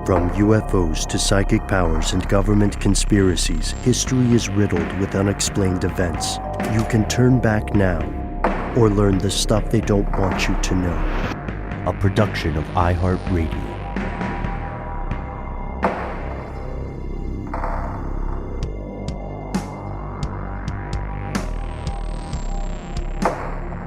From UFOs to psychic powers and government conspiracies, history is riddled with unexplained events. You can turn back now or learn the stuff they don't want you to know. A production of iHeartRadio.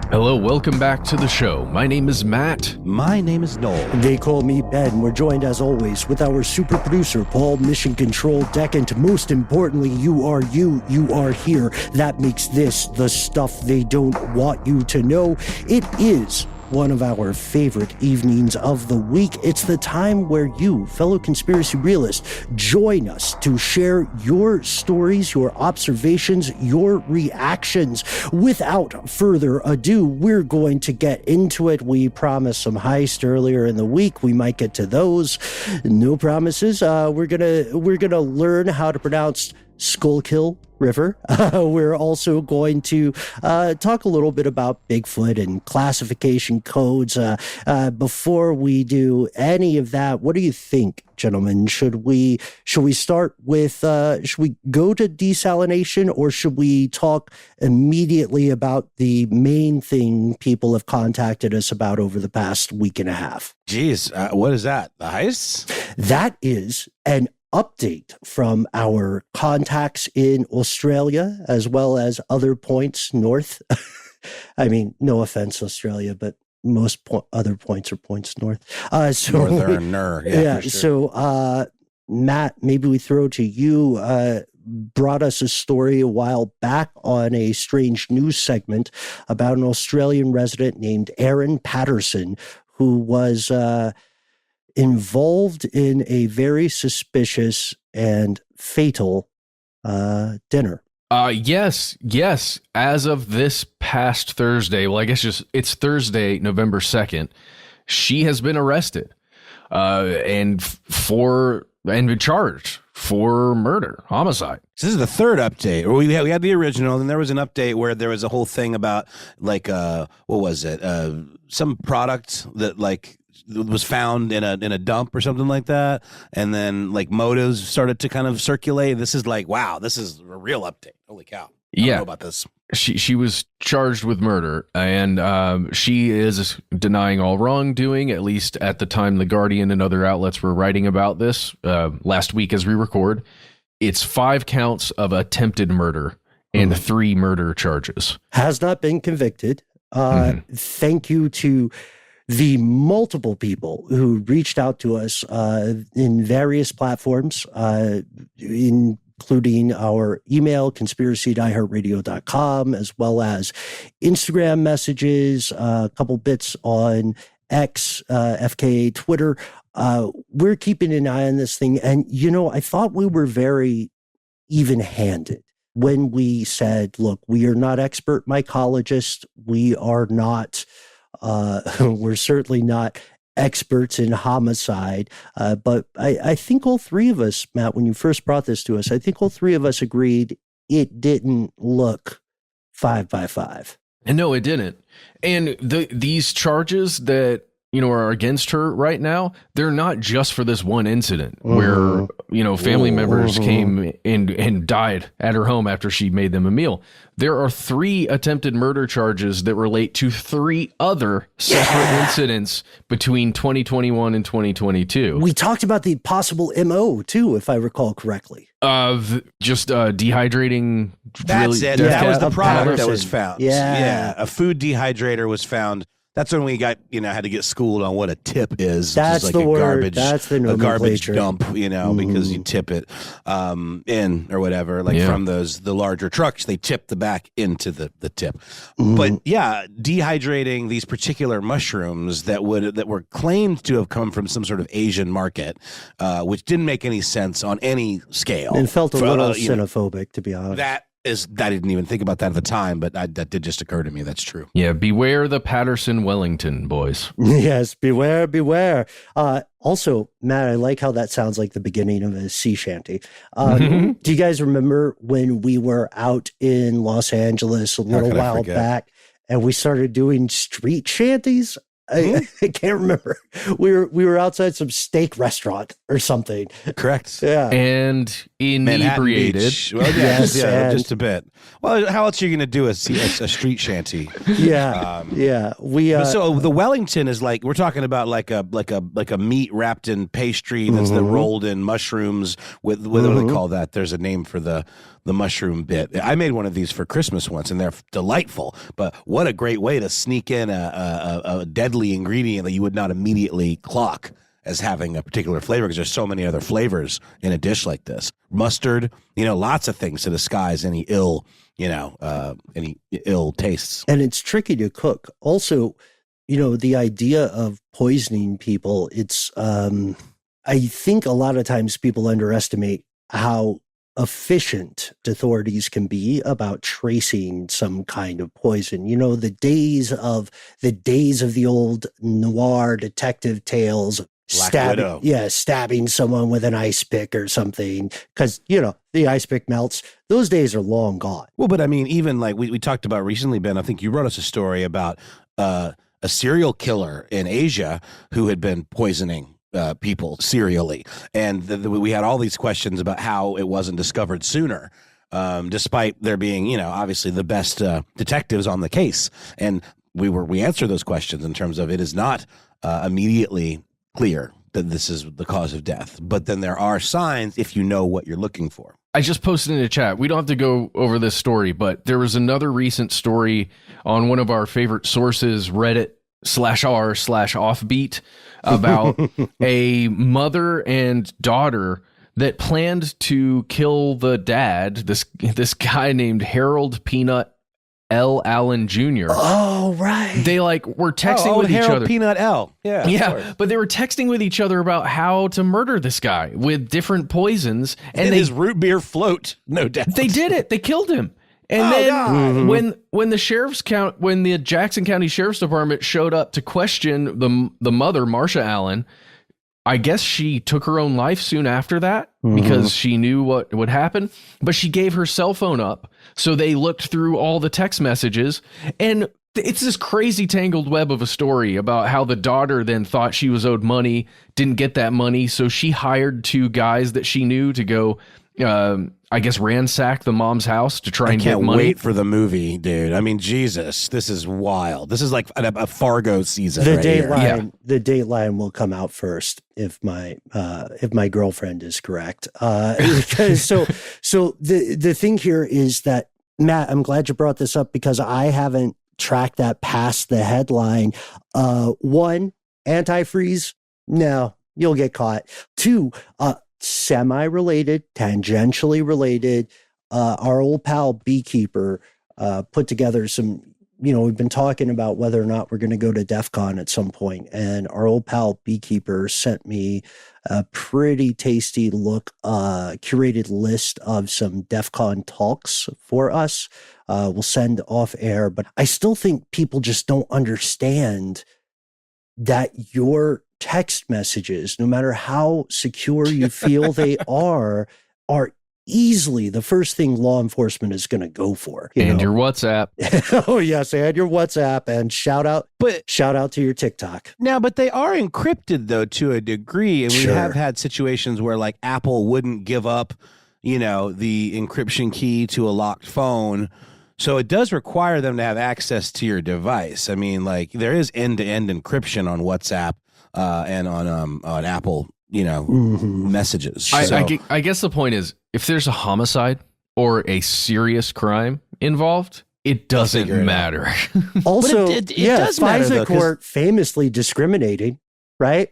Hello, welcome back to the show. My name is Matt. My name is Noel. They call me Ben. We're joined as always with our super producer, Paul, Mission Control Deck, and most importantly, you are here. That makes this the stuff they don't want you to know. It is one of our favorite evenings of the week. It's the time where you, fellow conspiracy realists, join us to share your stories, your observations, your reactions. Without further ado, we're going to get into it. We promised some heist earlier in the week. We might get to those. No promises. We're gonna learn how to pronounce Schuylkill River. We're also going to talk a little bit about Bigfoot and classification codes. Before we do any of that, what do you think, gentlemen? Should we start with should we go to desalination, or should we talk immediately about the main thing people have contacted us about over the past week and a half? Jeez, what is that? The heists? That is an update from our contacts in Australia, as well as other points north. I mean, no offense, Australia, but most other points are points north. Northerner. Yeah. For sure. So, Matt, maybe we throw to you. Brought us a story a while back on a strange news segment about an Australian resident named Aaron Patterson, who was involved in a very suspicious and fatal dinner. Yes. As of this past Thursday, well, I guess it's Thursday, November 2nd, she has been arrested and been charged for murder, homicide. So this is the third update. We had the original, and there was an update where there was a whole thing about what was it? Some product that was found in a dump or something like that, and then motives started to kind of circulate. This is wow, this is a real update. Holy cow! I don't know about this. She was charged with murder, and she is denying all wrongdoing, at least at the time The Guardian and other outlets were writing about this last week as we record. It's 5 counts of attempted murder and 3 murder charges. Has not been convicted. Thank you to the multiple people who reached out to us in various platforms, including our email, conspiracy@iheartradio.com, as well as Instagram messages, a couple bits on X, FKA Twitter. We're keeping an eye on this thing. And, I thought we were very even-handed when we said, look, we are not expert mycologists. We are not... we're certainly not experts in homicide, but I think all three of us, Matt, when you first brought this to us, I think all three of us agreed it didn't look 5 by 5. And no, it didn't. And these charges that are against her right now, they're not just for this one incident where family members came and died at her home after she made them a meal. There are 3 attempted murder charges that relate to 3 other separate incidents between 2021 and 2022. We talked about the possible MO too, if I recall correctly. Of just dehydrating. That's it. That was the product that was found. Yeah. A food dehydrator was found. That's when we got, had to get schooled on what a tip is. That's which is the word. Garbage, That's the a garbage nomenclature. dump, because you tip it in or whatever. From the larger trucks, they tip the back into the tip. But yeah, dehydrating these particular mushrooms that were claimed to have come from some sort of Asian market, which didn't make any sense on any scale. And felt a little xenophobic, to be honest. I didn't even think about that at the time, but that did just occur to me. That's true. Yeah, beware the Patterson Wellington, boys. Yes, beware. Also, Matt, I like how that sounds like the beginning of a sea shanty. Do you guys remember when we were out in Los Angeles a little while back and we started doing street shanties? I can't remember. We were outside some steak restaurant or something. Correct. Yeah. And inebriated. Well, Yes, yeah, and- just a bit. Well, how else are you going to do a street shanty? Yeah. Yeah. So the Wellington is like, we're talking about like a meat wrapped in pastry that's then rolled in mushrooms with what do they call that? There's a name for the mushroom bit. I made one of these for Christmas once, and they're delightful. But what a great way to sneak in a deadly ingredient that you would not immediately clock as having a particular flavor, because there's so many other flavors in a dish like this. Mustard, lots of things to disguise any ill tastes. And it's tricky to cook. Also, the idea of poisoning people, it's, I think a lot of times people underestimate how efficient authorities can be about tracing some kind of poison. The days of the old noir detective tales, stabbing someone with an ice pick or something, because the ice pick melts. Those days are long gone. Well, but I mean, even like we talked about recently, Ben, I think you wrote us a story about a serial killer in Asia who had been poisoning people serially, and we had all these questions about how it wasn't discovered sooner, despite there being obviously the best detectives on the case, and we answered those questions in terms of it is not immediately clear that this is the cause of death, but then there are signs if you know what you're looking for. I just posted in the chat. We don't have to go over this story, but there was another recent story on one of our favorite sources, Reddit/r/offbeat, about a mother and daughter that planned to kill the dad, this guy named Harold Peanut L. Allen Jr. Oh, right. They were texting with each Harold other. Peanut L. Yeah, but they were texting with each other about how to murder this guy with different poisons, and his root beer float, no doubt. They did it. They killed him. And then when the Jackson County Sheriff's Department showed up to question the mother, Marcia Allen, I guess she took her own life soon after that because she knew what would happen. But she gave her cell phone up, so they looked through all the text messages, and it's this crazy tangled web of a story about how the daughter then thought she was owed money, didn't get that money, so she hired two guys that she knew to go I guess ransack the mom's house to try and get money. I can't wait for the movie, dude. I mean, Jesus, this is wild. This is like a Fargo season. The right Dateline, here. the Dateline will come out first if my girlfriend is correct. So the thing here is that, Matt, I'm glad you brought this up because I haven't tracked that past the headline. One, antifreeze. No, you'll get caught. Two, semi-related, tangentially related. Our old pal Beekeeper put together some, we've been talking about whether or not we're going to go to DEF CON at some point, and our old pal Beekeeper sent me a pretty tasty curated list of some DEF CON talks for us. We'll send off air, but I still think people just don't understand that your text messages, no matter how secure you feel they are easily the first thing law enforcement is going to go for. And your WhatsApp. Oh, yes. And your WhatsApp, and shout out to your TikTok. Now, but they are encrypted, though, to a degree. And Sure. we have had situations where like Apple wouldn't give up, the encryption key to a locked phone. So it does require them to have access to your device. I mean, like there is end-to-end encryption on WhatsApp and on Apple, messages. I guess the point is, if there's a homicide or a serious crime involved, it doesn't matter. Also, it does matter, FISA though, 'cause- court famously discriminating, right?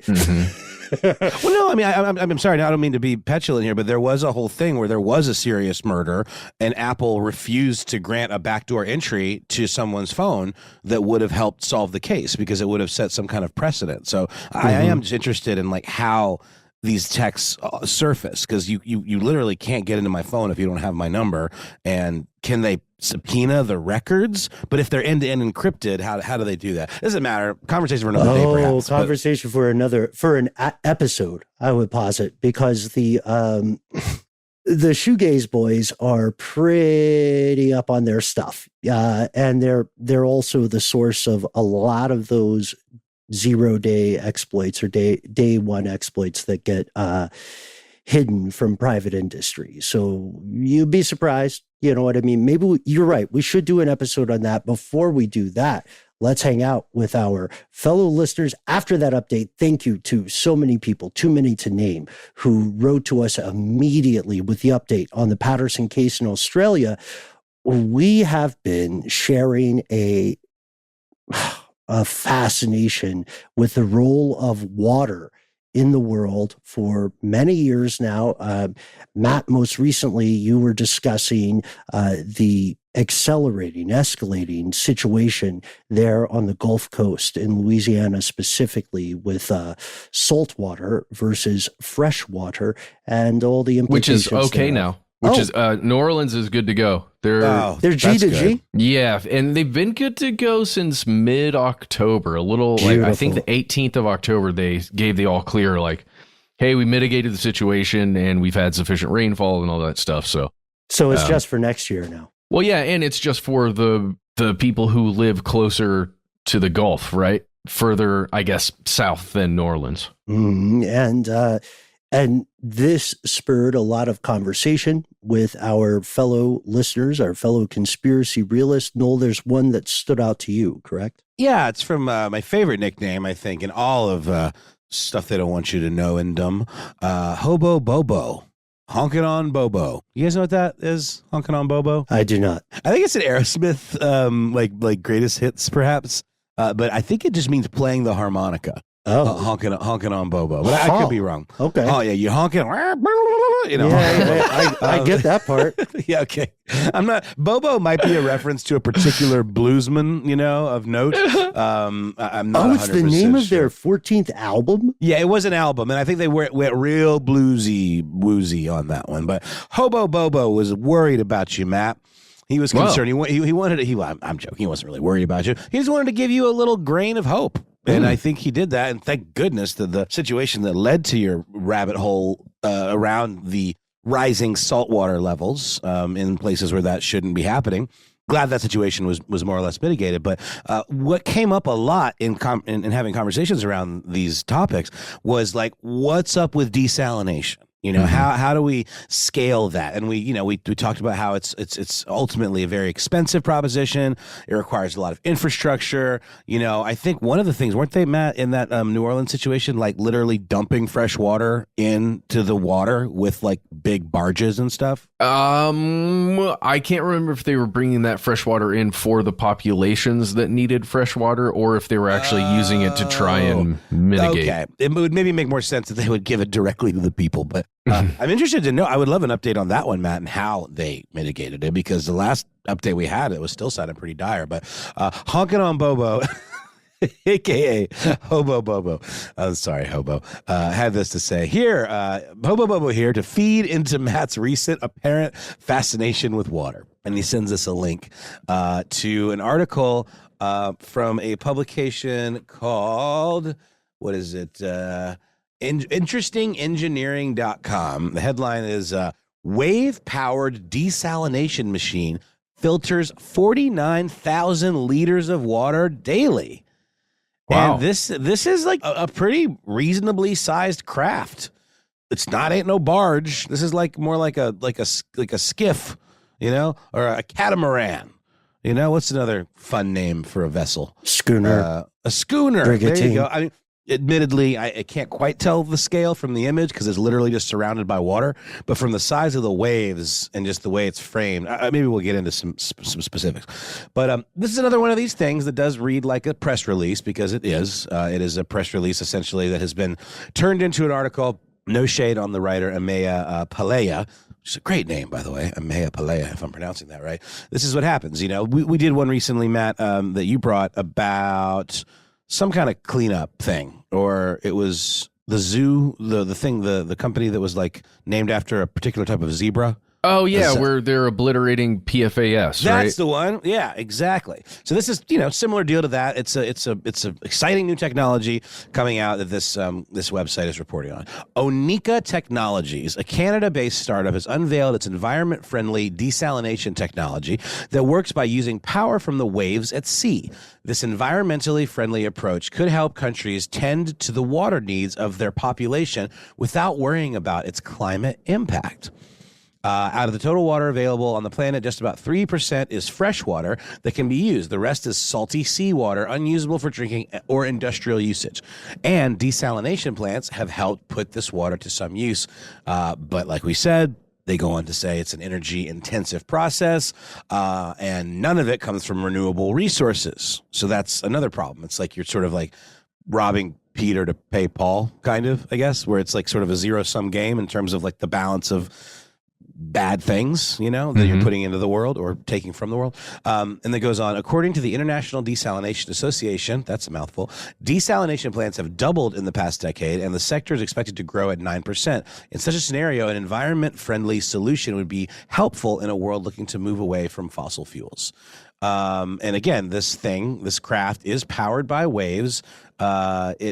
Well, no, I mean, I'm sorry. I don't mean to be petulant here, but there was a whole thing where there was a serious murder and Apple refused to grant a backdoor entry to someone's phone that would have helped solve the case because it would have set some kind of precedent. So I am just interested in like how these texts surface, because you literally can't get into my phone if you don't have my number. And can they subpoena the records? But if they're end-to-end encrypted, how do they do that? Doesn't matter. Conversation for another day, perhaps. Conversation for an episode, I would posit, because the shoegaze boys are pretty up on their stuff, and they're also the source of a lot of those zero-day exploits or day one exploits that get hidden from private industry. So you'd be surprised. You know what I mean? Maybe you're right. We should do an episode on that. Before we do that, let's hang out with our fellow listeners after that update. Thank you to so many people, too many to name, who wrote to us immediately with the update on the Patterson case in Australia. We have been sharing a fascination with the role of water in the world for many years now. Matt, most recently, you were discussing the escalating situation there on the Gulf Coast in Louisiana, specifically with saltwater versus freshwater and all the implications. Which is okay now. New Orleans is good to go. They're G to G. Yeah, and they've been good to go since mid-October. I think the 18th of October they gave the all clear. Like, hey, we mitigated the situation and we've had sufficient rainfall and all that stuff. So it's just for next year now. Well, yeah, and it's just for the people who live closer to the Gulf, right? Further, I guess, south than New Orleans. And this spurred a lot of conversation with our fellow listeners, our fellow conspiracy realists. Noel, there's one that stood out to you, correct? Yeah, it's from my favorite nickname, I think, in all of stuff they don't want you to know in dumb. Hobo Bobo. Honkin' on Bobo. You guys know what that is? Honkin' on Bobo? I do not. I think it's an Aerosmith, like greatest hits, perhaps. But I think it just means playing the harmonica. Oh, honking on Bobo, but I could be wrong. Okay. Oh yeah, you honking. You know. Yeah, I get that part. Yeah. Okay. I'm not. Bobo might be a reference to a particular bluesman, of note. I'm not. It's the name of their 14th album. Yeah, it was an album, and I think they went real bluesy, woozy on that one. But Hobo Bobo was worried about you, Matt. He was concerned. He wanted to. I'm joking. He wasn't really worried about you. He just wanted to give you a little grain of hope. And I think he did that. And thank goodness that the situation that led to your rabbit hole around the rising saltwater levels in places where that shouldn't be happening. Glad that situation was more or less mitigated. But what came up a lot in having conversations around these topics was like, what's up with desalination? How do we scale that? And we talked about how it's ultimately a very expensive proposition. It requires a lot of infrastructure. I think one of the things, weren't they, Matt, in that New Orleans situation, like literally dumping fresh water into the water with like big barges and stuff? I can't remember if they were bringing that fresh water in for the populations that needed fresh water, or if they were actually using it to try and mitigate. Okay, it would maybe make more sense if they would give it directly to the people, but. I'm interested to know. I would love an update on that one, Matt, and how they mitigated it, because the last update we had, it was still sounding pretty dire. But honking on Bobo, a.k.a. Hobo Bobo. Sorry, Hobo. Had this to say. Here, Hobo Bobo here to feed into Matt's recent apparent fascination with water. And he sends us a link to an article from a publication called, what is it? Interestingengineering.com. The headline is wave-powered desalination machine filters 49,000 liters of water daily. Wow. And this is like a pretty reasonably sized craft. Ain't no barge. This is like more like a skiff, or a catamaran. What's another fun name for a vessel? Schooner. A schooner. Brigantine. There you go. I mean, admittedly, I can't quite tell the scale from the image because it's literally just surrounded by water. But from the size of the waves and just the way it's framed, maybe we'll get into some specifics. But this is another one of these things that does read like a press release, because it is. It is a press release, essentially, that has been turned into an article. No shade on the writer, Amaya Palea. Which is a great name, by the way, Amaya Palea, if I'm pronouncing that right. This is what happens. We did one recently, Matt, that you brought about some kind of cleanup thing, or it was the zoo, the thing, the company that was like named after a particular type of zebra. Oh yeah, where they're obliterating PFAS. That's the one. Yeah, exactly. So this is similar deal to that. It's a exciting new technology coming out that this website is reporting on. Onika Technologies, a Canada-based startup, has unveiled its environment-friendly desalination technology that works by using power from the waves at sea. This environmentally friendly approach could help countries tend to the water needs of their population without worrying about its climate impact. Out of the total water available on the planet, just about 3% is fresh water that can be used. The rest is salty seawater, unusable for drinking or industrial usage. And desalination plants have helped put this water to some use. But like we said, they go on to say it's an energy-intensive process, and none of it comes from renewable resources. So that's another problem. It's like you're sort of like robbing Peter to pay Paul, kind of, I guess, where it's like sort of a zero-sum game in terms of like the balance of bad things, that you're putting into the world or taking from the world. And then goes on, according to the International Desalination Association, that's a mouthful, desalination plants have doubled in the past decade, and the sector is expected to grow at 9%. In such a scenario, an environment-friendly solution would be helpful in a world looking to move away from fossil fuels. And again, this craft is powered by waves. Apparently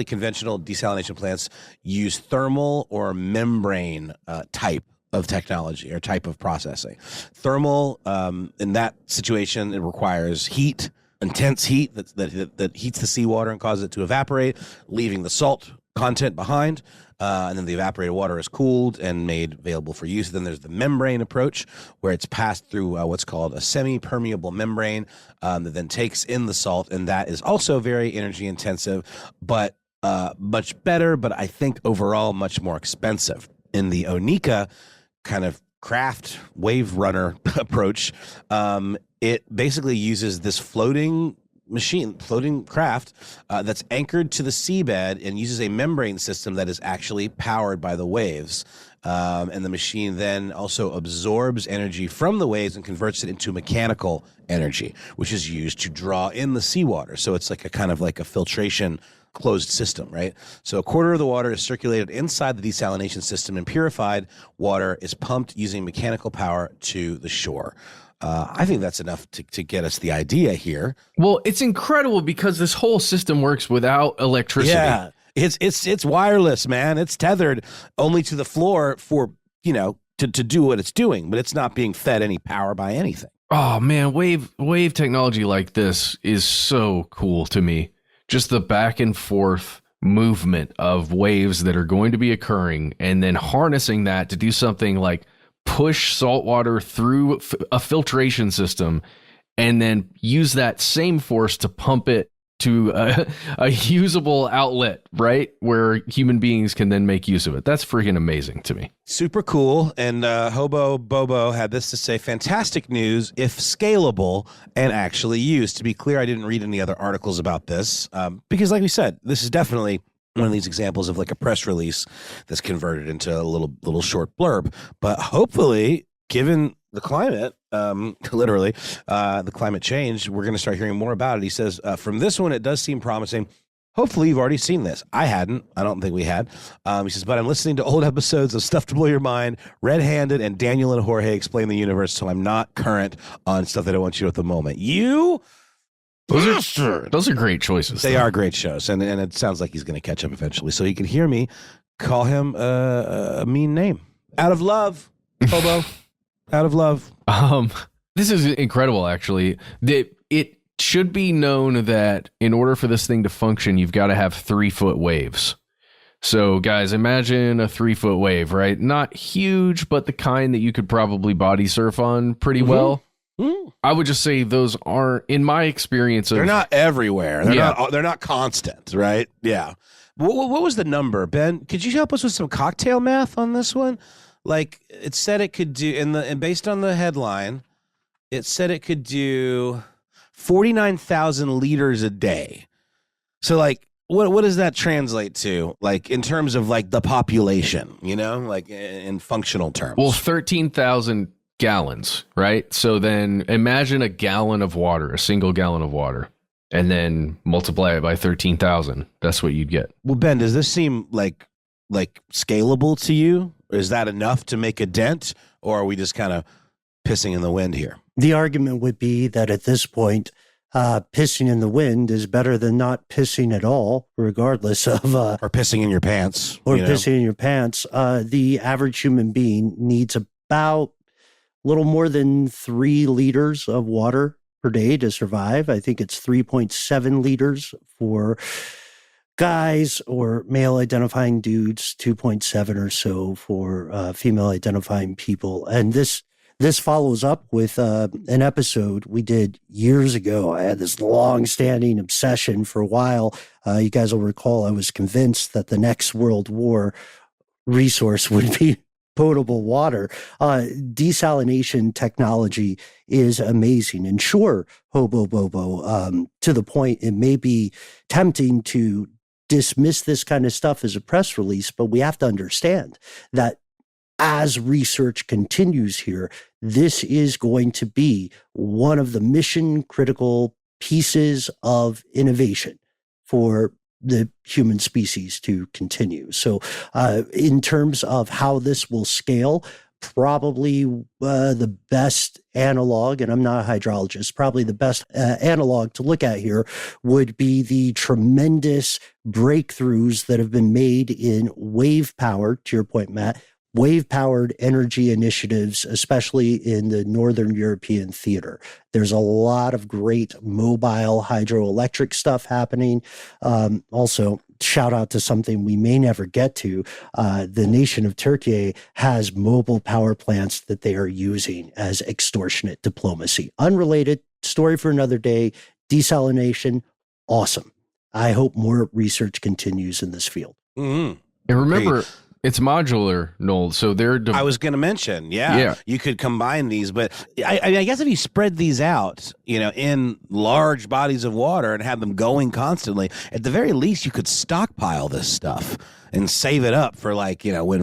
conventional desalination plants use thermal or membrane type of technology or type of processing. Thermal, in that situation, it requires heat, intense heat that heats the seawater and causes it to evaporate, leaving the salt content behind. And then the evaporated water is cooled and made available for use. Then there's the membrane approach, where it's passed through what's called a semi-permeable membrane that then takes in the salt, and that is also very energy intensive, but much better, but I think overall much more expensive. In the Onika kind of craft wave runner approach, it basically uses this floating craft that's anchored to the seabed and uses a membrane system that is actually powered by the waves. And the machine then also absorbs energy from the waves and converts it into mechanical energy, which is used to draw in the seawater. So it's like a kind of like a filtration closed system, right? So a quarter of the water is circulated inside the desalination system, and purified water is pumped using mechanical power to the shore. I think that's enough to get us the idea here. Well, it's incredible because this whole system works without electricity. Yeah, it's wireless, man. It's tethered only to the floor for, to do what it's doing, but it's not being fed any power by anything. Oh man, wave technology like this is so cool to me. Just the back and forth movement of waves that are going to be occurring, and then harnessing that to do something like push salt water through a filtration system, and then use that same force to pump it to a usable outlet, right? Where human beings can then make use of it. That's freaking amazing to me. Super cool. And Hobo Bobo had this to say: fantastic news if scalable and actually used. To be clear, I didn't read any other articles about this because, like we said, this is definitely one of these examples of like a press release that's converted into a little short blurb. But hopefully, given the climate, literally, the climate change, we're going to start hearing more about it. He says, from this one, it does seem promising. Hopefully you've already seen this. I hadn't. I don't think we had. He says, but I'm listening to old episodes of Stuff to Blow Your Mind, Red Handed, and Daniel and Jorge Explain the Universe, so I'm not current on stuff that I want you at the moment. Those are great choices. They are great shows, and it sounds like he's going to catch up eventually, so he can hear me call him a mean name. Out of love, Hobo. Out of love. This is incredible, actually. It should be known that in order for this thing to function, you've got to have 3-foot waves. So, guys, imagine a 3-foot wave, right? Not huge, but the kind that you could probably body surf on pretty well. I would just say those aren't, in my experience, they're not everywhere. They're not constant, right? Yeah. What was the number, Ben? Could you help us with some cocktail math on this one? Like, it said it could do, and based on the headline, it said it could do 49,000 liters a day. So, like, what does that translate to? Like, in terms of like the population, like in functional terms? Well, 13,000 gallons, right? So then imagine a gallon of water, a single gallon of water, and then multiply it by 13,000. That's what you'd get. Well, Ben, does this seem like scalable to you? Is that enough to make a dent, or are we just kind of pissing in the wind here? The argument would be that at this point, pissing in the wind is better than not pissing at all, regardless of... or pissing in your pants. Or pissing in your pants. The average human being needs about a little more than 3 liters of water per day to survive. I think it's 3.7 liters for guys or male identifying dudes, 2.7 or so for female identifying people. And this follows up with an episode we did years ago. I had this long-standing obsession for a while. You guys will recall I was convinced that the next World War resource would be potable water. Desalination technology is amazing. And sure, Hobo Bobo, to the point it may be tempting to dismiss this kind of stuff as a press release, but we have to understand that as research continues here, this is going to be one of the mission critical pieces of innovation for the human species to continue. So in terms of how this will scale, probably the best analog, and I'm not a hydrologist, probably the best analog to look at here would be the tremendous breakthroughs that have been made in wave power, to your point, Matt, wave-powered energy initiatives, especially in the Northern European theater. There's a lot of great mobile hydroelectric stuff happening. Also, shout out to something we may never get to. The nation of Turkey has mobile power plants that they are using as extortionate diplomacy. Unrelated, story for another day. Desalination, awesome. I hope more research continues in this field. Mm-hmm. And remember... It's modular, Noel. So I was going to mention, you could combine these, but I guess if you spread these out, in large bodies of water and have them going constantly, at the very least, you could stockpile this stuff and save it up for when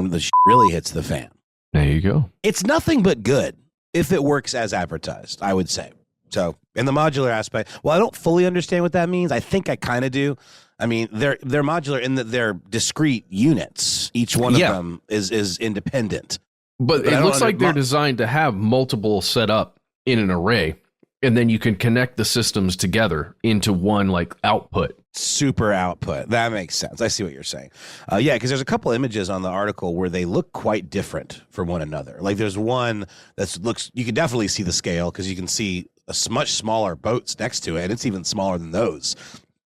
the really hits the fan. There you go. It's nothing but good if it works as advertised, I would say. So in the modular aspect, well, I don't fully understand what that means. I think I kind of do. I mean, they're modular in that they're discrete units. Each one of them is independent. But it looks like they're designed to have multiple set up in an array, and then you can connect the systems together into one output. Super output. That makes sense. I see what you're saying. Because there's a couple images on the article where they look quite different from one another. Like there's one you can definitely see the scale because you can see much smaller boats next to it, and it's even smaller than those.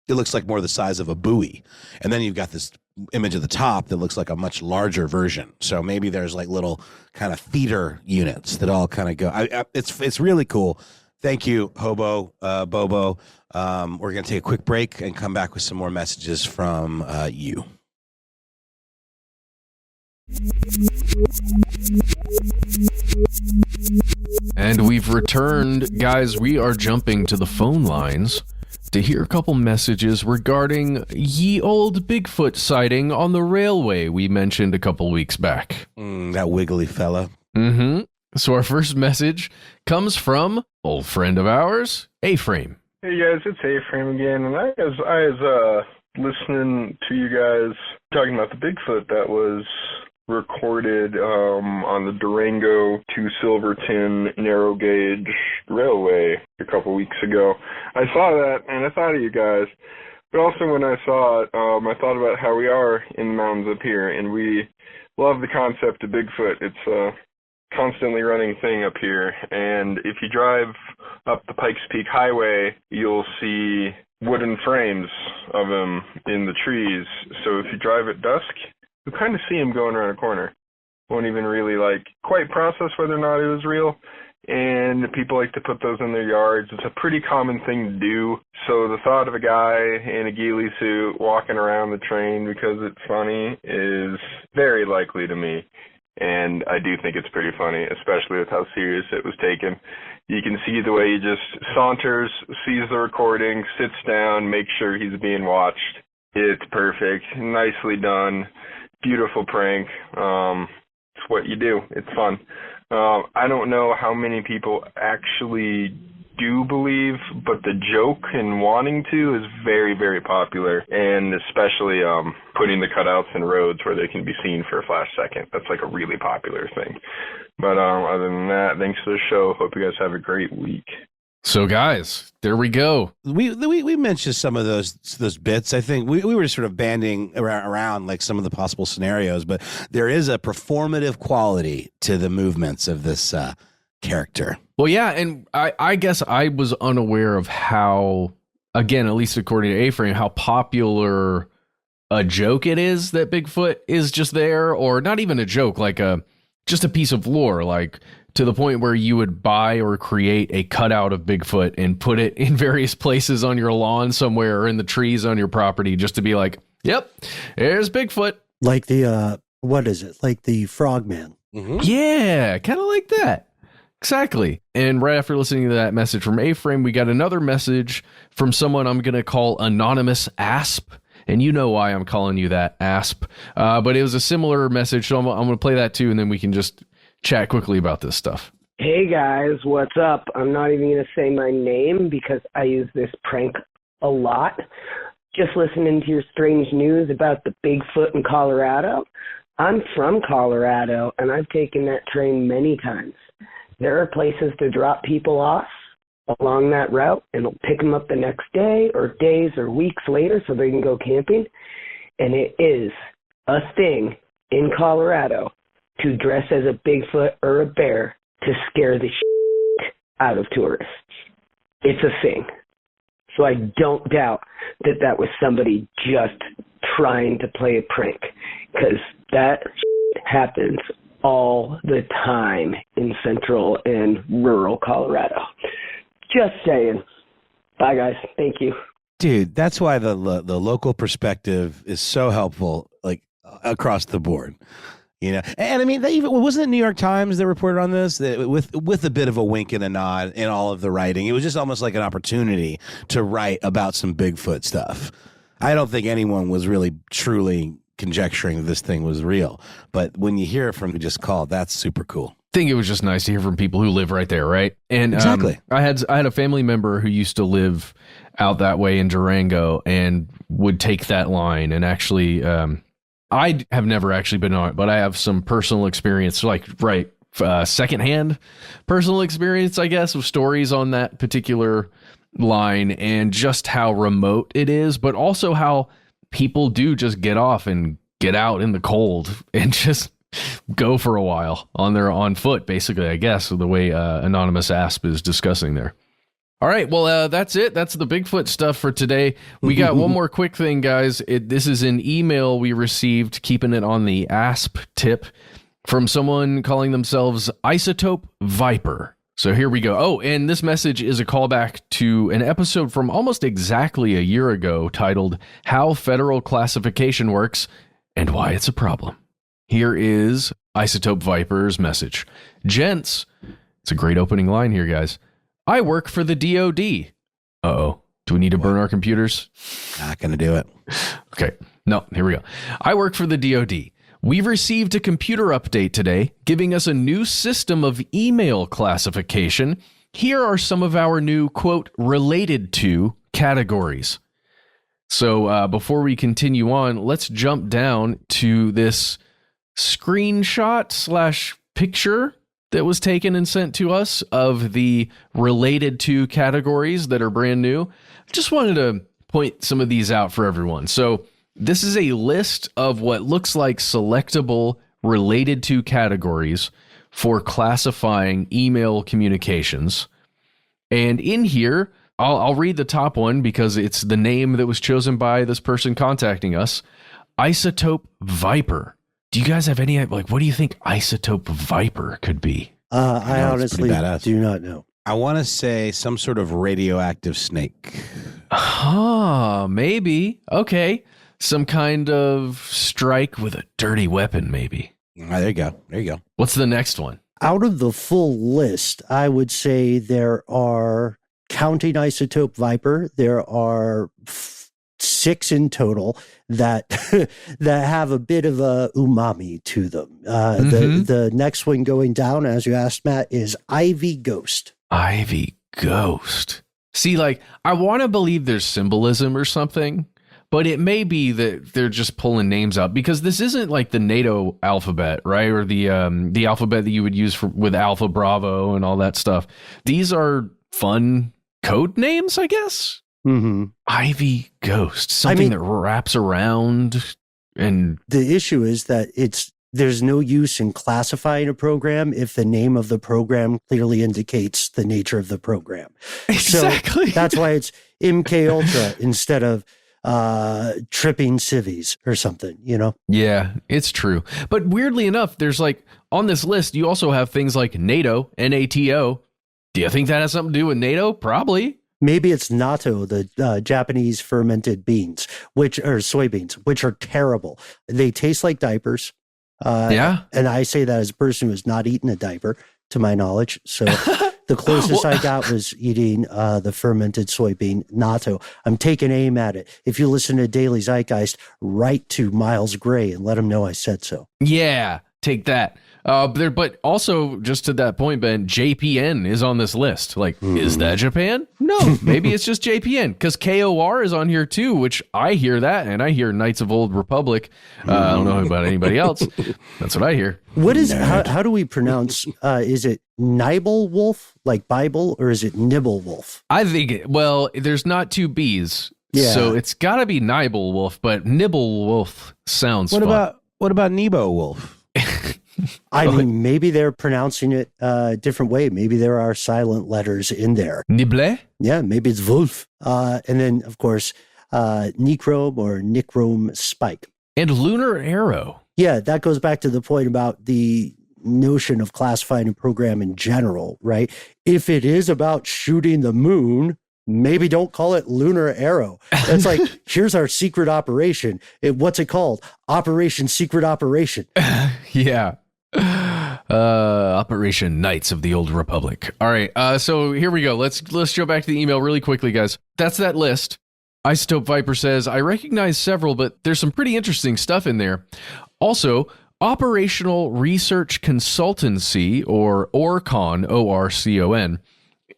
It looks like more the size of a buoy. And then you've got this image at the top that looks like a much larger version. So maybe there's little kind of feeder units that all kind of go. It's really cool. Thank you, Hobo Bobo. We're going to take a quick break and come back with some more messages from you. And we've returned. Guys, we are jumping to the phone lines to hear a couple messages regarding ye old Bigfoot sighting on the railway we mentioned a couple weeks back. That wiggly fella. Mm-hmm. So our first message comes from old friend of ours, A-Frame. Hey guys, it's A-Frame again, and I was listening to you guys talking about the Bigfoot that was recorded on the Durango to Silverton narrow gauge railway a couple weeks ago. I saw that and I thought of you guys, but also when I saw it, I thought about how we are in the mountains up here, and we love the concept of Bigfoot. It's a constantly running thing up here, and if you drive up the Pikes Peak Highway, you'll see wooden frames of him in the trees. So if you drive at dusk, you kind of see him going around a corner. Won't even really quite process whether or not it was real. And people like to put those in their yards. It's a pretty common thing to do. So the thought of a guy in a ghillie suit walking around the train because it's funny is very likely to me. And I do think it's pretty funny, especially with how serious it was taken. You can see the way he just saunters, sees the recording, sits down, makes sure he's being watched. It's perfect. Nicely done. Beautiful prank. It's what you do. It's fun. I don't know how many people actually do believe, but the joke and wanting to is very, very popular, and especially putting the cutouts in roads where they can be seen for a flash second. That's like a really popular thing. But other than that, thanks for the show. Hope you guys have a great week. So, guys, there we go. We mentioned some of those bits. I think we were sort of banding around like some of the possible scenarios, but there is a performative quality to the movements of this character. Well, yeah, and I guess I was unaware of how, again, at least according to A-Frame, how popular a joke it is that Bigfoot is just there, or not even a joke, like just a piece of lore, like to the point where you would buy or create a cutout of Bigfoot and put it in various places on your lawn somewhere or in the trees on your property just to be like, yep, there's Bigfoot. Like the, what is it? Like the Frogman. Mm-hmm. Yeah, kind of like that. Exactly. And right after listening to that message from A-Frame, we got another message from someone I'm going to call Anonymous Asp. And you know why I'm calling you that, Asp. But it was a similar message, so I'm going to play that too, and then we can just chat quickly about this stuff. Hey guys, what's up? I'm not even going to say my name because I use this prank a lot. Just listening to your strange news about the Bigfoot in Colorado. I'm from Colorado, and I've taken that train many times. There are places to drop people off along that route, and it'll pick them up the next day or days or weeks later so they can go camping. And it is a thing in Colorado to dress as a Bigfoot or a bear to scare the shit out of tourists. It's a thing. So I don't doubt that that was somebody just trying to play a prank, because that shit happens all the time in central and rural Colorado. Just saying. Bye, guys. Thank you. Dude, that's why the local perspective is so helpful, like across the board. You know, and I mean, they even wasn't it New York Times that reported on this, that with a bit of a wink and a nod in all of the writing. It was just almost like an opportunity to write about some Bigfoot stuff. I don't think anyone was really truly conjecturing this thing was real, but when you hear it from who just called, that's super cool. I think it was just nice to hear from people who live right there, right? And exactly. I had a family member who used to live out that way in Durango and would take that line and actually. I have never actually been on it, but I have some personal experience, like secondhand personal experience, I guess, with stories on that particular line and just how remote it is, but also how people do just get off and get out in the cold and just go for a while on foot, basically, I guess, the way Anonymous Asp is discussing there. All right, well, that's it. That's the Bigfoot stuff for today. We got one more quick thing, guys. This is an email we received, keeping it on the ASP tip, from someone calling themselves Isotope Viper. So here we go. Oh, and this message is a callback to an episode from almost exactly a year ago titled How Federal Classification Works and Why It's a Problem. Here is Isotope Viper's message. Gents, it's a great opening line here, guys. I work for the DOD. Uh-oh. Do we need to burn our computers? Not going to do it. Okay. No, here we go. I work for the DOD. We've received a computer update today, giving us a new system of email classification. Here are some of our new, quote, related to categories. So before we continue on, let's jump down to this screenshot / picture that was taken and sent to us of the related to categories that are brand new. I just wanted to point some of these out for everyone. So this is a list of what looks like selectable related to categories for classifying email communications. And in here, I'll read the top one because it's the name that was chosen by this person contacting us, Isotope Viper. Do you guys have any, what do you think Isotope Viper could be? I honestly do not know. I want to say some sort of radioactive snake. Maybe. Okay. Some kind of strike with a dirty weapon, maybe. There you go. There you go. What's the next one? Out of the full list, I would say there are, counting Isotope Viper, there are 6 in total that that have a bit of a umami to them. The next one going down, as you asked, Matt, is Ivy Ghost. Ivy Ghost. See, like, I want to believe there's symbolism or something, but it may be that they're just pulling names out because this isn't like the NATO alphabet, right? Or the alphabet that you would use with Alpha Bravo and all that stuff. These are fun code names, I guess. Mm-hmm. Ivy Ghost, something that wraps around. And the issue is that there's no use in classifying a program if the name of the program clearly indicates the nature of the program. Exactly. So that's why it's MK Ultra instead of tripping civvies or something, you know? Yeah, it's true. But weirdly enough, there's like on this list, you also have things like NATO, NATO. Do you think that has something to do with NATO? Probably. Maybe it's natto, the Japanese fermented beans, which are soybeans, which are terrible. They taste like diapers. Yeah. And I say that as a person who has not eaten a diaper, to my knowledge. So the closest I got was eating the fermented soybean natto. I'm taking aim at it. If you listen to Daily Zeitgeist, write to Miles Gray and let him know I said so. Yeah, take that. But also, just to that point, Ben, JPN is on this list. Like, is that Japan? No, maybe it's just JPN because KOR is on here too, which I hear that, and I hear Knights of Old Republic. I don't know about anybody else. That's what I hear. What is, how do we pronounce, is it Nibble Wolf, like Bible, or is it Nibble Wolf? I think, there's not two B's. Yeah. So it's got to be Nibble Wolf, but Nibble Wolf sounds fun. What about Nebo Wolf? I mean, maybe they're pronouncing it a different way. Maybe there are silent letters in there. Nibble? Yeah, maybe it's Wolf. And then, of course, Necrome or Nichrome Spike. And Lunar Arrow. Yeah, that goes back to the point about the notion of classifying a program in general, right? If it is about shooting the moon, maybe don't call it Lunar Arrow. It's like, here's our secret operation. What's it called? Operation Secret Operation. Yeah. Operation Knights of the Old Republic. All right. So here we go. Let's go back to the email really quickly, guys. That's that list. Isotope Viper says, I recognize several, but there's some pretty interesting stuff in there. Also, Operational Research Consultancy, or ORCON, ORCON,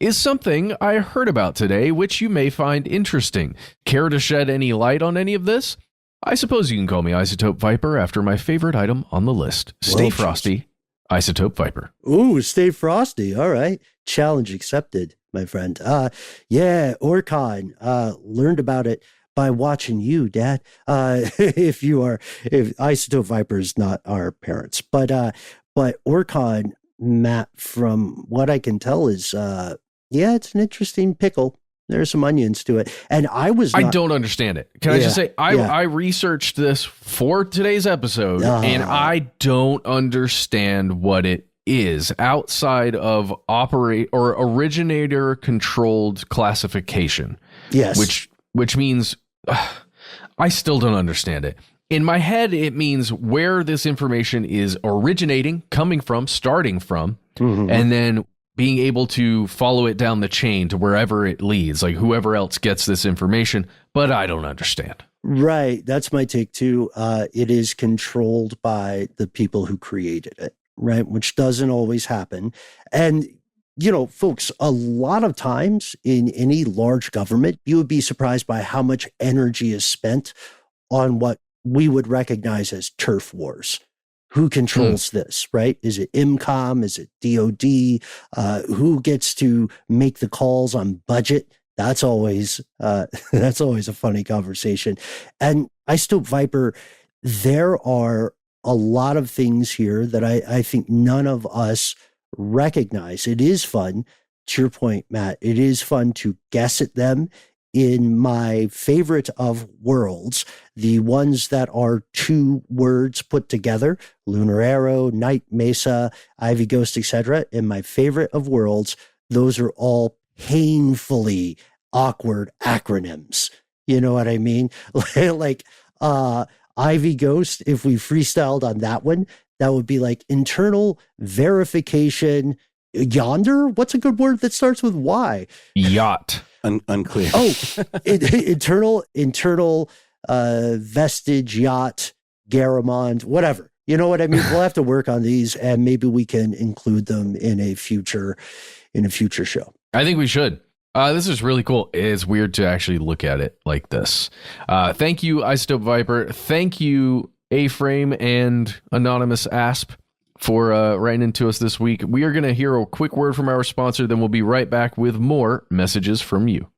is something I heard about today, which you may find interesting. Care to shed any light on any of this? I suppose you can call me Isotope Viper after my favorite item on the list. Stay frosty, Isotope Viper. Ooh, stay frosty. All right. Challenge accepted, my friend. Yeah, Orcon. Learned about it by watching you, Dad. If Isotope Viper is not our parents, but Orcon, Matt, from what I can tell is, it's an interesting pickle. There's some onions to it. And I don't understand it. Can I just say, I researched this for today's episode, and I don't understand what it is outside of originator controlled classification. Yes. Which means I still don't understand it. In my head, it means where this information is originating, coming from, starting from, and then being able to follow it down the chain to wherever it leads, like whoever else gets this information, but I don't understand. Right. That's my take too. It is controlled by the people who created it, right? Which doesn't always happen. And, folks, a lot of times in any large government, you would be surprised by how much energy is spent on what we would recognize as turf wars. Who controls this, right? Is it IMCOM? Is it DOD? Who gets to make the calls on budget? That's always a funny conversation. And Isotope Viper, there are a lot of things here that I think none of us recognize. It is fun, to your point, Matt, it is fun to guess at them. In my favorite of worlds, the ones that are two words put together, Lunar Arrow, Night Mesa, Ivy Ghost, etc. In my favorite of worlds, those are all painfully awkward acronyms. You know what I mean? Like Ivy Ghost, if we freestyled on that one, that would be like internal verification yonder. What's a good word that starts with Y? Yacht. Unclear. Oh, internal vestige yacht, Garamond, whatever. You know what I mean? We'll have to work on these, and maybe we can include them in a future show. I think we should. This is really cool. It's weird to actually look at it like this. Thank you, Isotope Viper. Thank you, A-Frame and Anonymous Asp, for writing into us this week. We are going to hear a quick word from our sponsor, then we'll be right back with more messages from you.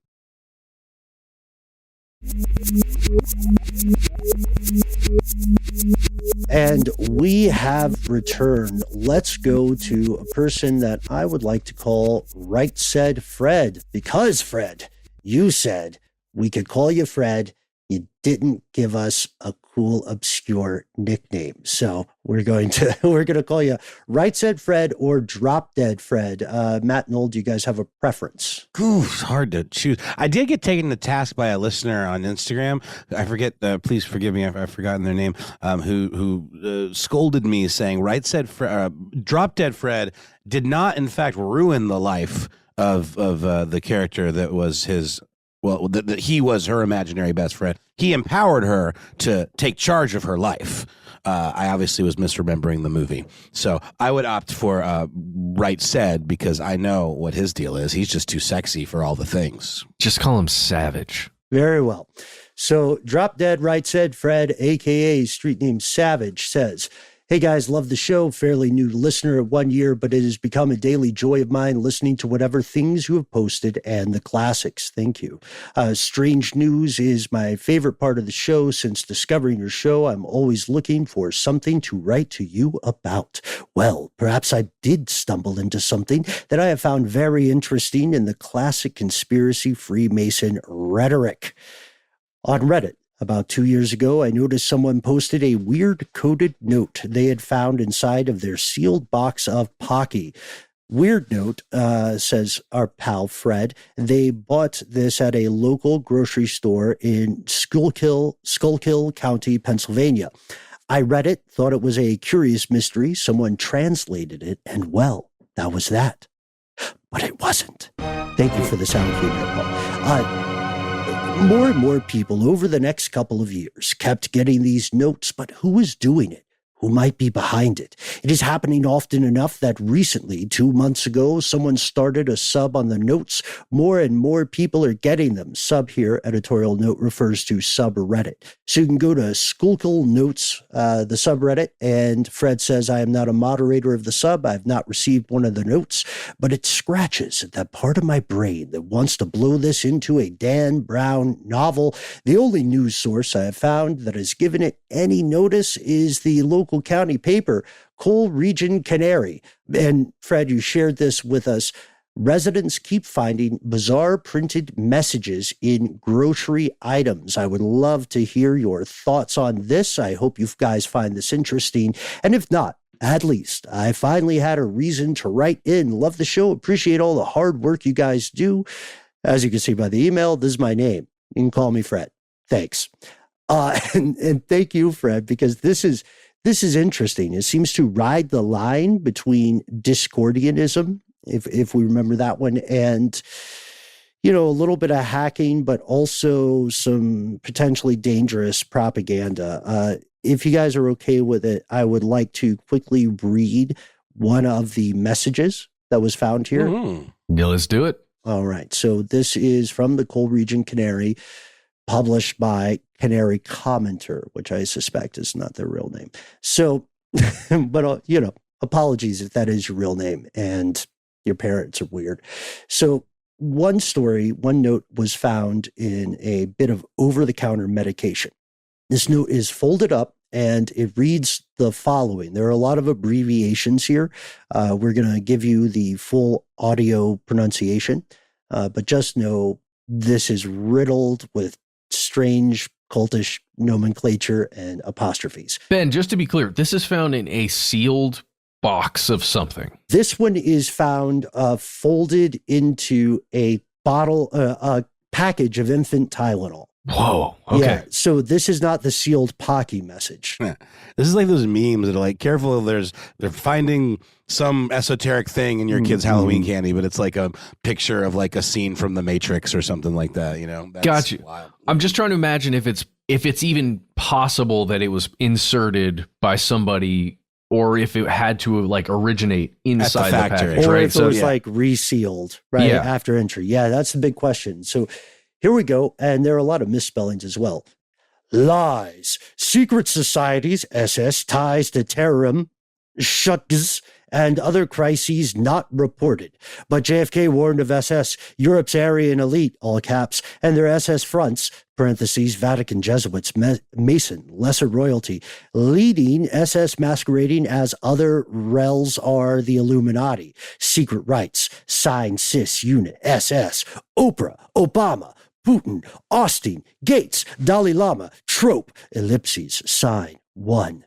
And we have returned. Let's go to a person that I would like to call Right Said Fred, because Fred, you said we could call you Fred. You didn't give us a cool, obscure nickname. So we're going to call you Right Said Fred or Drop Dead Fred. Matt and Noel, do you guys have a preference? Ooh, it's hard to choose. I did get taken to task by a listener on Instagram. I forget. Please forgive me. I've forgotten their name. Who scolded me saying, "Right Said Drop Dead Fred did not, in fact, ruin the life of the character that was his." Well, that he was her imaginary best friend. He empowered her to take charge of her life. I obviously was misremembering the movie. So I would opt for Right Said, because I know what his deal is. He's just too sexy for all the things. Just call him Savage. Very well. So Drop Dead Right Said Fred, a.k.a. street name Savage, says, "Hey guys, love the show. Fairly new listener at 1 year, but it has become a daily joy of mine listening to whatever things you have posted and the classics. Thank you. Strange News is my favorite part of the show. Since discovering your show, I'm always looking for something to write to you about. Well, perhaps I did stumble into something that I have found very interesting in the classic conspiracy Freemason rhetoric. On Reddit, about 2 years ago, I noticed someone posted a weird coded note they had found inside of their sealed box of Pocky. Weird note, says our pal Fred. They bought this at a local grocery store in Schuylkill County, Pennsylvania. I read it, thought it was a curious mystery. Someone translated it, and well, that was that. But it wasn't. Thank you for the sound cue there, Paul. More and more people over the next couple of years kept getting these notes, but who was doing it? Who might be behind it? It is happening often enough that recently, 2 months ago, someone started a sub on the notes. More and more people are getting them. Sub here, editorial note, refers to subreddit. So you can go to Schuylkill Notes, the subreddit, and Fred says, I am not a moderator of the sub. I have not received one of the notes, but it scratches at that part of my brain that wants to blow this into a Dan Brown novel. The only news source I have found that has given it any notice is the local county paper, Coal Region Canary. And Fred, you shared this with us. Residents keep finding bizarre printed messages in grocery items. I would love to hear your thoughts on this. I hope you guys find this interesting. And if not, at least I finally had a reason to write in. Love the show. Appreciate all the hard work you guys do. As you can see by the email, this is my name. You can call me Fred. Thanks. And thank you, Fred, because this is interesting. It seems to ride the line between Discordianism, if we remember that one, and, a little bit of hacking, but also some potentially dangerous propaganda. If you guys are okay with it, I would like to quickly read one of the messages that was found here. Yeah, let's do it. All right. So this is from the Coal Region Canary, published by Canary Commenter, which I suspect is not their real name. So, but, apologies if that is your real name and your parents are weird. So one note was found in a bit of over-the-counter medication. This note is folded up and it reads the following. There are a lot of abbreviations here. We're going to give you the full audio pronunciation, but just know this is riddled with strange cultish nomenclature and apostrophes. Ben, just to be clear, this is found in a sealed box of something. This one is found folded into a bottle, a package of infant Tylenol. Whoa. Okay. Yeah. So this is not the sealed Pocky message. Yeah. This is like those memes that are like, careful, they're finding some esoteric thing in your kid's Halloween candy, but it's like a picture of like a scene from The Matrix or something like that. That's got you. Wild. I'm just trying to imagine if it's even possible that it was inserted by somebody or if it had to like originate inside the factory. package, or right? if it was like resealed right after entry. Yeah, that's the big question. So here we go. And there are a lot of misspellings as well. Lies. Secret societies, SS, ties to terrorism, shuts, and other crises not reported. But JFK warned of SS, Europe's Aryan elite, all caps, and their SS fronts, parentheses, Vatican Jesuits, Mason, lesser royalty, leading SS masquerading as other rels are the Illuminati, secret rites, sign, cis, unit, SS, Oprah, Obama, Putin, Austin, Gates, Dalai Lama, trope, ellipses, sign, one.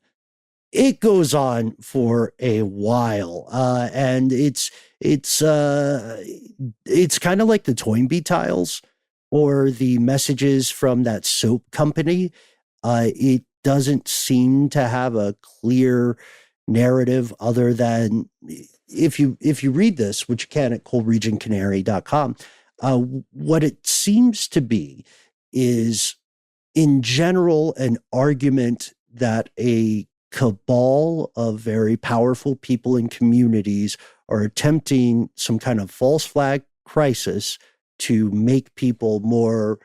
It goes on for a while, and it's kind of like the Toynbee tiles or the messages from that soap company. It doesn't seem to have a clear narrative other than if you read this, which you can at coldregioncanary.com, what it seems to be is, in general, an argument that a cabal of very powerful people and communities are attempting some kind of false flag crisis to make people more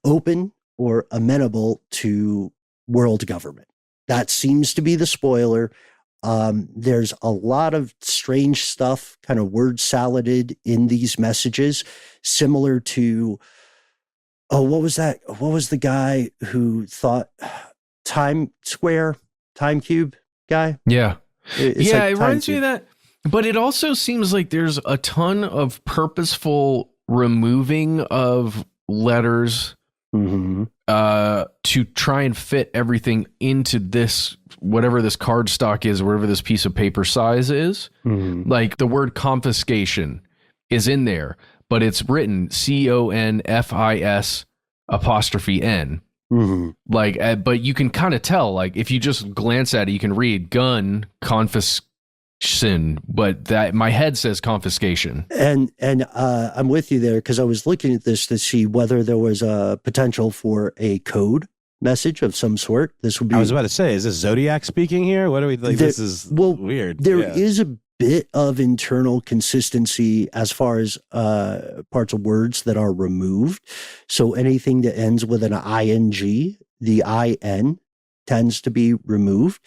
open or amenable to world government. That seems to be the spoiler. There's a lot of strange stuff, kind of word saladed in these messages, similar to, what was that? What was the guy who thought Time Cube guy? Yeah. It's it like reminds me Time of that. But it also seems like there's a ton of purposeful removing of letters to try and fit everything into this, whatever this card stock is, whatever this piece of paper size is. Like the word confiscation is in there, but it's written CONFIS''N. Like, but you can kind of tell, like, if you just glance at it, you can read gun confiscation, but that my head says confiscation. And I'm with you there, because I was looking at this to see whether there was a potential for a code message of some sort. This would be. I was about to say, is this Zodiac speaking here? What do we like? This is weird. There is a bit of internal consistency as far as parts of words that are removed. So anything that ends with an ing, the in tends to be removed.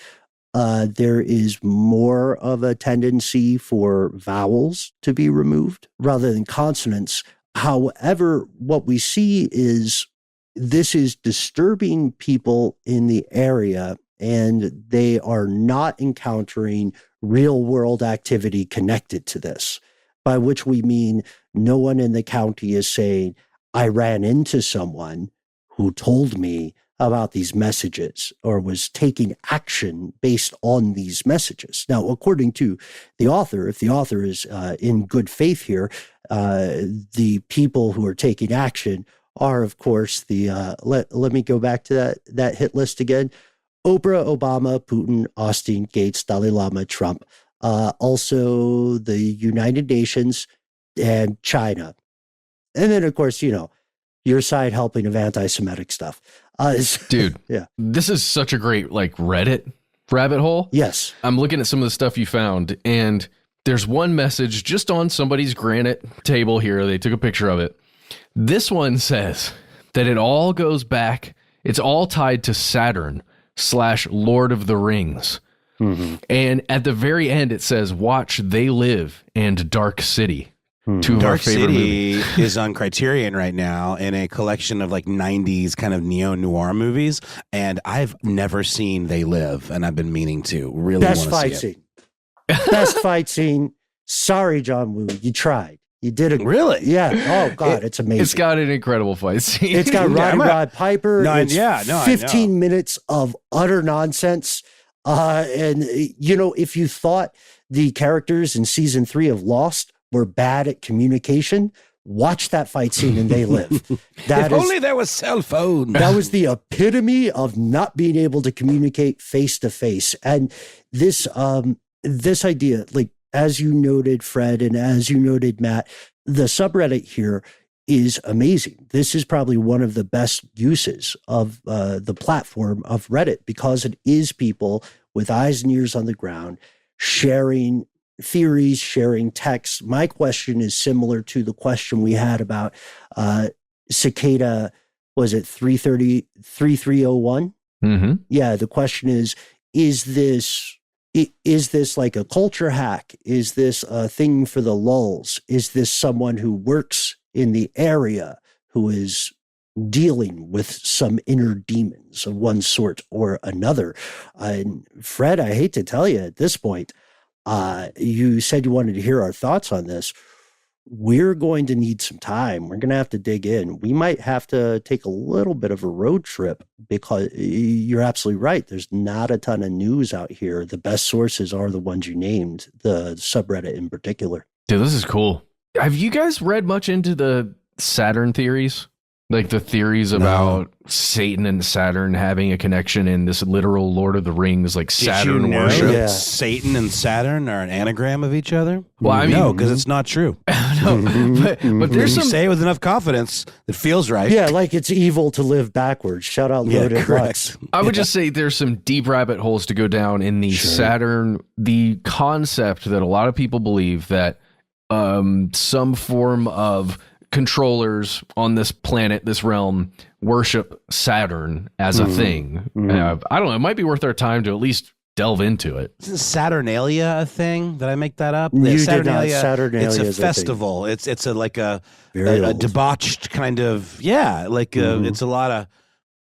There is more of a tendency for vowels to be removed rather than consonants. However, what we see is this is disturbing people in the area, and they are not encountering real world activity connected to this, by which we mean no one in the county is saying, I ran into someone who told me about these messages or was taking action based on these messages. Now, according to the author, if the author is in good faith here, the people who are taking action are, of course, the, let me go back to that hit list again. Oprah, Obama, Putin, Austin, Gates, Dalai Lama, Trump, also the United Nations and China. And then, of course, your side helping of anti-Semitic stuff. Dude, yeah, this is such a great, like, Reddit rabbit hole. Yes. I'm looking at some of the stuff you found, and there's one message just on somebody's granite table here. They took a picture of it. This one says that it all goes back. It's all tied to Saturn / Lord of the Rings. And at the very end, it says, watch They Live and Dark City. Two of our Dark favorite City movies. is on Criterion right now in a collection of like 90s kind of neo-noir movies. And I've never seen They Live, and I've been meaning to. Really Best want to fight see it. scene. Best fight scene. Sorry, John Woo. You tried. You did it. Really? Yeah. Oh, God. It's amazing. It's got an incredible fight scene. It's got Rod Piper. No, it's yeah, no, 15 minutes of utter nonsense. And, if you thought the characters in season 3 of Lost were bad at communication, watch that fight scene and They Live. If only there was cell phones. That was the epitome of not being able to communicate face to face. And this idea, like, as you noted, Fred, and as you noted, Matt, the subreddit here is amazing. This is probably one of the best uses of the platform of Reddit, because it is people with eyes and ears on the ground, sharing theories, sharing texts. My question is similar to the question we had about cicada, was it 3301? Mm-hmm. Yeah, the question is this like a culture hack? Is this a thing for the lulz? Is this someone who works in the area who is dealing with some inner demons of one sort or another? And Fred, I hate to tell you at this point, you said you wanted to hear our thoughts on this. We're going to need some time. We're going to have to dig in. We might have to take a little bit of a road trip because you're absolutely right. There's not a ton of news out here. The best sources are the ones you named, the subreddit in particular. Dude, this is cool. Have you guys read much into the Saturn theories? Like the theories about Satan and Saturn having a connection in this literal Lord of the Rings, like Saturn worship. Yeah. Satan and Saturn are an anagram of each other? Well, I mean, no, because it's not true. but there's You some. say it with enough confidence, it feels right. Yeah, like it's evil to live backwards. Shout out Loaded Butts. I would just say there's some deep rabbit holes to go down in the Saturn, the concept that a lot of people believe that some form of controllers on this planet, this realm, worship Saturn as a thing. I don't know. It might be worth our time to at least delve into it. Isn't Saturnalia a thing? Did I make that up? You did not. Saturnalia, Saturnalia it's a is a thing. festival. It's a Very a old. debauched kind of it's a lot of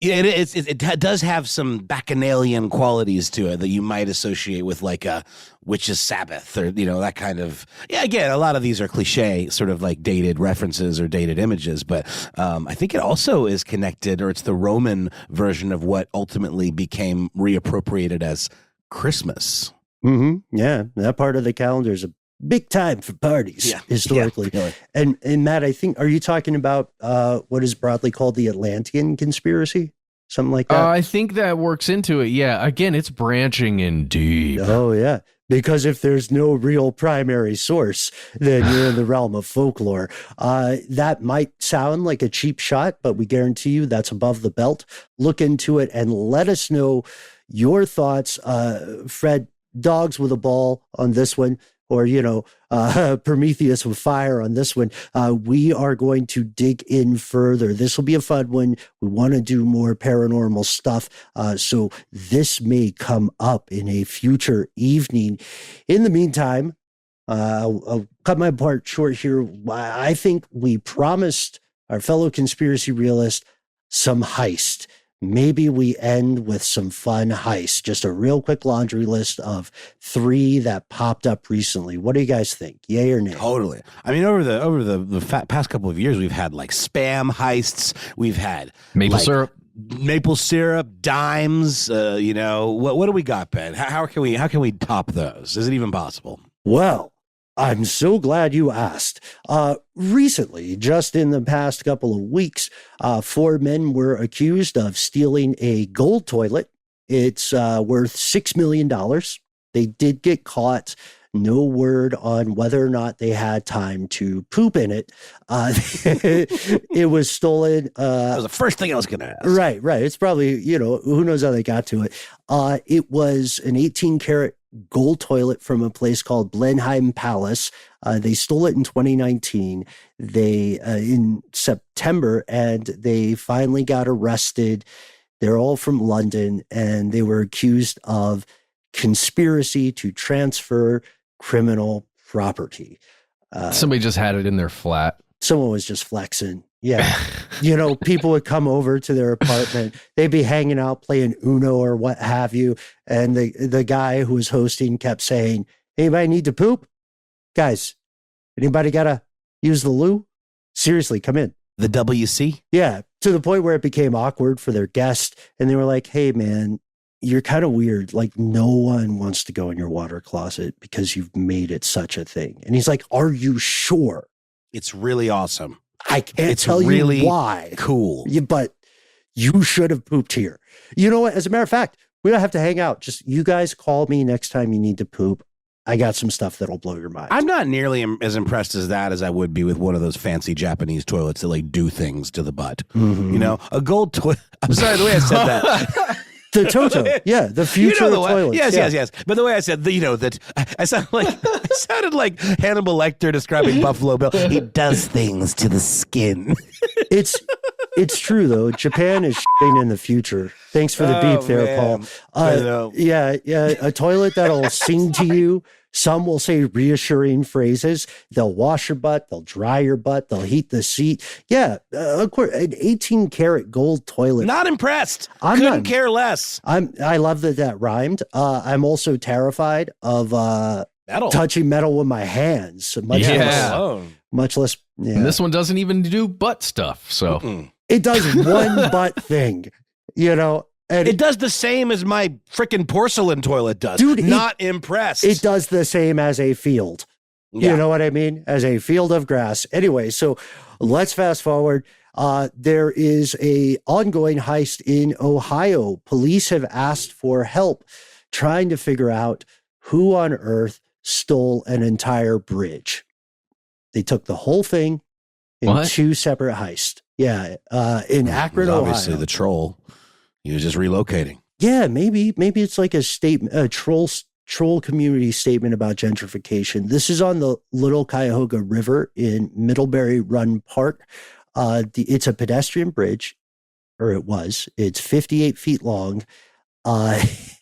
it does have some bacchanalian qualities to it that you might associate with like a witch's Sabbath or that kind of again, a lot of these are cliche sort of like dated references or dated images, but I think it also is connected, or it's the Roman version of what ultimately became reappropriated as Christmas. Yeah, that part of the calendar is a big time for parties historically. Yeah, really. And Matt, I think, are you talking about what is broadly called the Atlantean conspiracy? Something like that? I think that works into it. Yeah. Again, it's branching in deep. Oh, yeah. Because if there's no real primary source, then you're in the realm of folklore. That might sound like a cheap shot, but we guarantee you that's above the belt. Look into it and let us know your thoughts. Fred, dogs with a ball on this one, or, Prometheus with fire on this one. We are going to dig in further. This will be a fun one. We want to do more paranormal stuff. So this may come up in a future evening. In the meantime, I'll cut my part short here. I think we promised our fellow conspiracy realists some heist. Maybe we end with some fun heist. Just a real quick laundry list of 3 that popped up recently. What do you guys think? Yay or nay? Totally. I mean, over the past couple of years, we've had like spam heists. We've had Maple syrup, dimes. What do we got, Ben? How can we top those? Is it even possible? Well, I'm so glad you asked. Recently, just in the past couple of weeks, 4 men were accused of stealing a gold toilet. It's worth $6 million. They did get caught. No word on whether or not they had time to poop in it. It was stolen. That was the first thing I was going to ask. Right. It's probably, who knows how they got to it. It was an 18-karat gold toilet from a place called Blenheim Palace. They stole it in 2019. They in September, and they finally got arrested. They're all from London, and they were accused of conspiracy to transfer criminal property. Somebody just had it in their flat. Someone was just flexing. Yeah. People would come over to their apartment. They'd be hanging out, playing Uno or what have you. And the guy who was hosting kept saying, anybody need to poop? Guys, anybody got to use the loo? Seriously, come in. The WC? Yeah. To the point where it became awkward for their guest. And they were like, hey, man, you're kind of weird. Like, no one wants to go in your water closet because you've made it such a thing. And he's like, are you sure? It's really awesome. I can't tell really you why. Cool. But you should have pooped here. You know what? As a matter of fact, we don't have to hang out. Just you guys call me next time you need to poop. I got some stuff that'll blow your mind. I'm not nearly as impressed as that as I would be with one of those fancy Japanese toilets that like do things to the butt. Mm-hmm. A gold toilet. I'm sorry the way I said that. The Toto, yeah, the future of toilets. Yes. But the way I said, that I sounded like Hannibal Lecter describing Buffalo Bill. He does things to the skin. It's true though. Japan is shitting in the future. Thanks for the beep there, man. Paul. Yeah. A toilet that'll sing to you. Some will say reassuring phrases. They'll wash your butt. They'll dry your butt. They'll heat the seat. Yeah, of course, an 18-karat gold toilet. Not impressed. Couldn't care less. I love that rhymed. I'm also terrified of metal. Touching metal with my hands. Much less. Yeah. And this one doesn't even do butt stuff. So it does one butt thing, And it does the same as my freaking porcelain toilet does. Dude, not impressed. It does the same as a field. Yeah. You know what I mean? As a field of grass. Anyway, so let's fast forward. There is a ongoing heist in Ohio. Police have asked for help trying to figure out who on earth stole an entire bridge. They took the whole thing in two separate heists. Yeah, in Akron, Ohio. Obviously, the troll. He was just relocating. Yeah, maybe it's like a statement, a troll community statement about gentrification. This is on the Little Cuyahoga River in Middlebury Run Park. It's a pedestrian bridge, or it was. It's 58 feet long.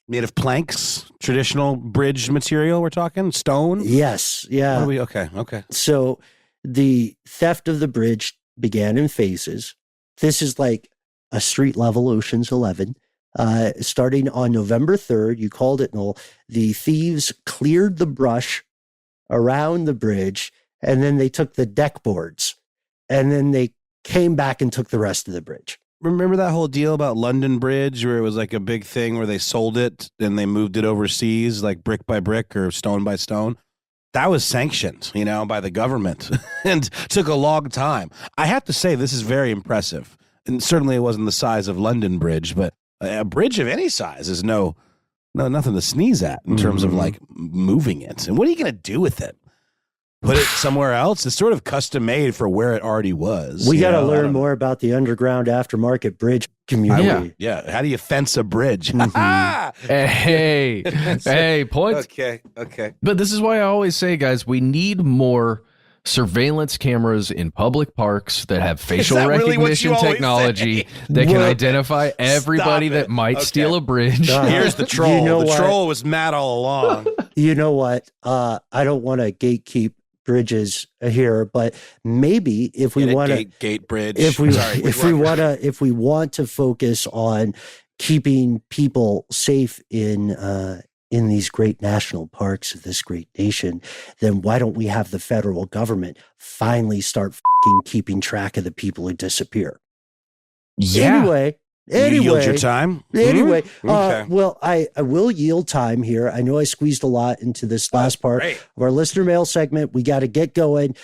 Made of planks, traditional bridge material. We're talking stone. Yes, yeah. Okay. So the theft of the bridge began in phases. This is like a street level Ocean's 11. Starting on November 3rd, you called it, Noel, the thieves cleared the brush around the bridge, and then they took the deck boards, and then they came back and took the rest of the bridge. Remember that whole deal about London Bridge where it was like a big thing where they sold it and they moved it overseas, like brick by brick or stone by stone? That was sanctioned, by the government and took a long time. I have to say, this is very impressive. And certainly it wasn't the size of London Bridge, but a bridge of any size is nothing to sneeze at in terms of like moving it. And what are you going to do with it? Put it somewhere else? It's sort of custom made for where it already was. We got to learn more about the underground aftermarket bridge community. Yeah. How do you fence a bridge? Hey, points. Okay. But this is why I always say, guys, we need more surveillance cameras in public parks that have facial recognition technology that can identify everybody that might steal a bridge. Here's the troll. The troll was mad all along. You know what? I don't want to gatekeep bridges here, but maybe if we want to gate bridge, if we want to focus on keeping people safe in these great national parks of this great nation, then why don't we have the federal government finally start keeping track of the people who disappear? Yeah. Anyway, yield your time. Anyway, Okay. Well, I will yield time here. I know I squeezed a lot into this last part of our listener mail segment. We got to get going.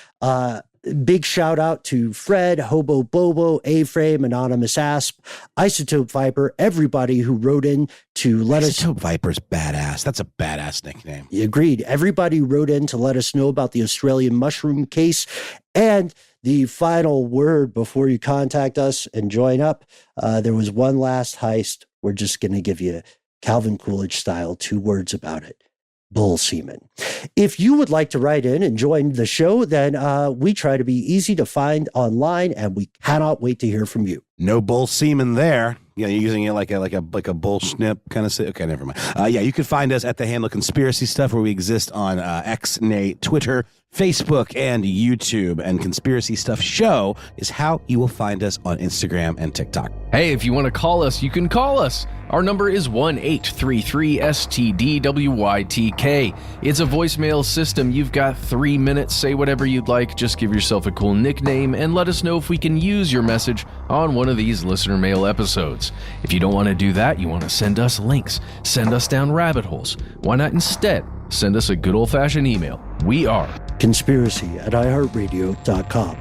Big shout out to Fred, Hobo Bobo, A-Frame, Anonymous Asp, Isotope Viper, everybody who wrote in to let us. Isotope Viper's badass. That's a badass nickname. Agreed. Everybody who wrote in to let us know about the Australian mushroom case. And the final word before you contact us and join up, there was one last heist. We're just going to give you Calvin Coolidge style 2 words about it. Bull semen. If you would like to write in and join the show, then we try to be easy to find online, and we cannot wait to hear from you. No bull semen there. Yeah, you're using it like a bull snip kind of. Okay, never mind. You can find us at the handle Conspiracy Stuff, where we exist on X, nay, Twitter, Facebook, and YouTube. And Conspiracy Stuff Show is how you will find us on Instagram and TikTok. Hey, if you want to call us, you can call us. Our number is 1-833-STDWYTK. It's a voicemail system. You've got 3 minutes. Say whatever you'd like. Just give yourself a cool nickname and let us know if we can use your message on one of these listener mail episodes. If you don't want to do that, you want to send us links, send us down rabbit holes. Why not instead send us a good old-fashioned email? We are conspiracy@iHeartRadio.com.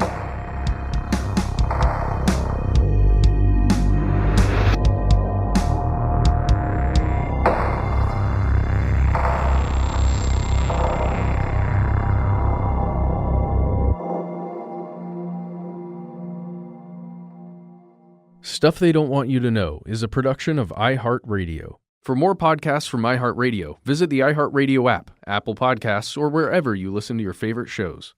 Stuff They Don't Want You to Know is a production of iHeartRadio. For more podcasts from iHeartRadio, visit the iHeartRadio app, Apple Podcasts, or wherever you listen to your favorite shows.